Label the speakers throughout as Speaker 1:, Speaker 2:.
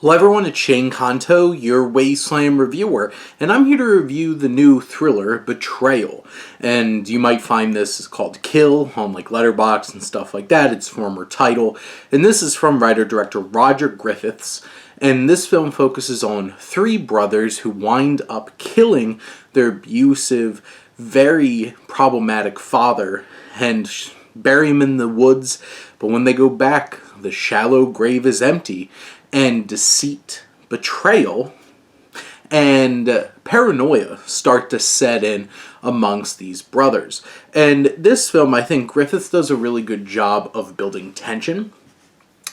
Speaker 1: Hello everyone, it's Shane Kanto, your Wasteland reviewer, and I'm here to review the new thriller, Betrayal. And you might find this is called Kill on like Letterboxd and stuff like that, its former title. And this is from writer-director Roger Griffiths, and this film focuses on three brothers who wind up killing their abusive, very problematic father and bury him in the woods, but when they go back, the shallow grave is empty, and deceit, betrayal, and paranoia start to set in amongst these brothers. And this film, I think Griffiths does a really good job of building tension.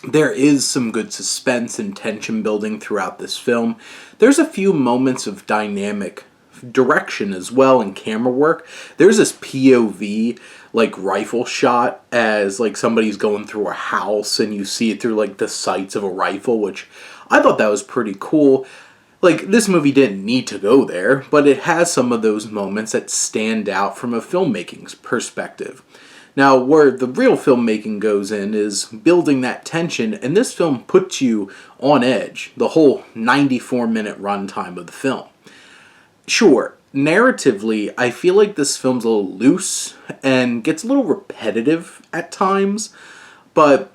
Speaker 1: There is some good suspense and tension building throughout this film. There's a few moments of dynamic direction as well and camera work. There's this POV like rifle shot as like somebody's going through a house and you see it through like the sights of a rifle, which I thought that was pretty cool. Like, this movie didn't need to go there, but it has some of those moments that stand out from a filmmaking perspective. Now, where the real filmmaking goes in is building that tension, and this film puts you on edge the whole 94-minute runtime of the film. Sure, narratively, I feel like this film's a little loose and gets a little repetitive at times, but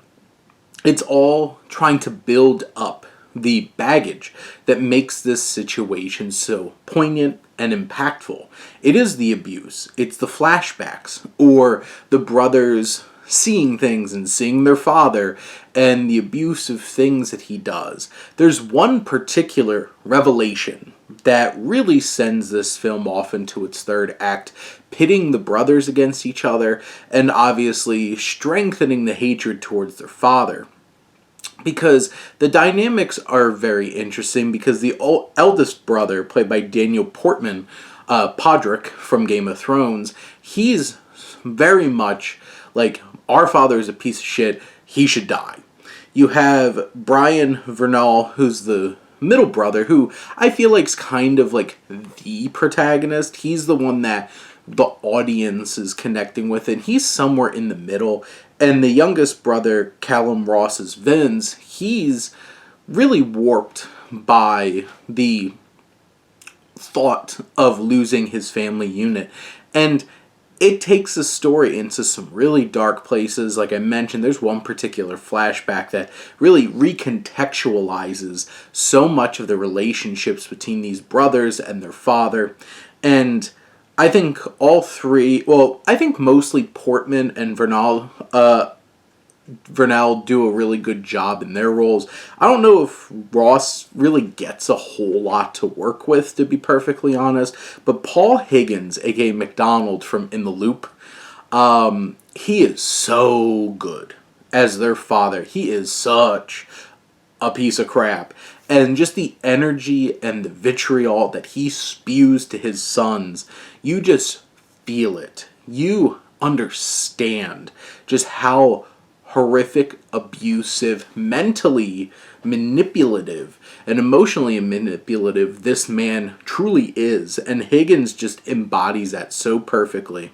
Speaker 1: it's all trying to build up the baggage that makes this situation so poignant and impactful. It is the abuse, it's the flashbacks, or the brothers seeing things and seeing their father, and the abusive things that he does. There's one particular revelation that really sends this film off into its third act, pitting the brothers against each other, and obviously strengthening the hatred towards their father. Because the dynamics are very interesting, because the eldest brother, played by Daniel Portman, Podrick from Game of Thrones, he's very much like, our father is a piece of shit, he should die. You have Brian Vernal, who's the middle brother, who I feel like is kind of like the protagonist. He's the one that the audience is connecting with, and he's somewhere in the middle. And the youngest brother, Callum Ross's Vince, he's really warped by the thought of losing his family unit. And it takes the story into some really dark places. Like I mentioned, there's one particular flashback that really recontextualizes so much of the relationships between these brothers and their father. And I think all three, well, I think mostly Portman and Vernal do a really good job in their roles. I don't know if Ross really gets a whole lot to work with, to be perfectly honest, but Paul Higgins, aka McDonald from In the Loop, he is so good as their father. He is such a piece of crap. And just the energy and the vitriol that he spews to his sons, you just feel it. You understand just how horrific, abusive, mentally manipulative, and emotionally manipulative this man truly is. And Higgins just embodies that so perfectly.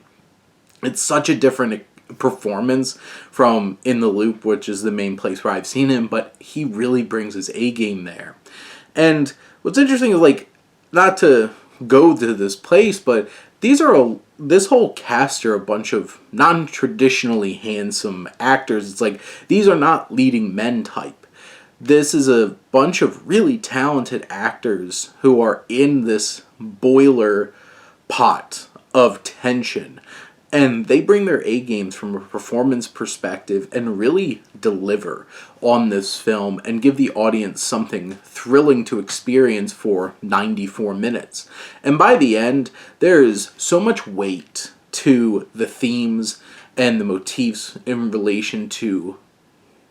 Speaker 1: It's such a different performance from In the Loop, which is the main place where I've seen him, but he really brings his A game there. And what's interesting is, like, not to go to this place, but this whole cast are a bunch of non-traditionally handsome actors. It's like, these are not leading men type. This is a bunch of really talented actors who are in this boiler pot of tension. And they bring their A games from a performance perspective and really deliver on this film and give the audience something thrilling to experience for 94 minutes. And by the end, there is so much weight to the themes and the motifs in relation to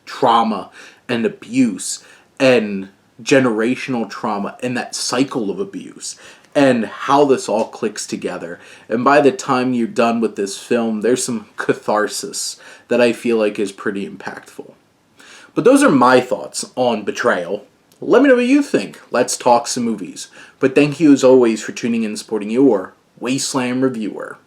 Speaker 1: trauma and abuse and generational trauma and that cycle of abuse, and how this all clicks together. And by the time you're done with this film, there's some catharsis that I feel like is pretty impactful. But those are my thoughts on Betrayal. Let me know what you think. Let's talk some movies. But thank you as always for tuning in and supporting your Wasteland reviewer.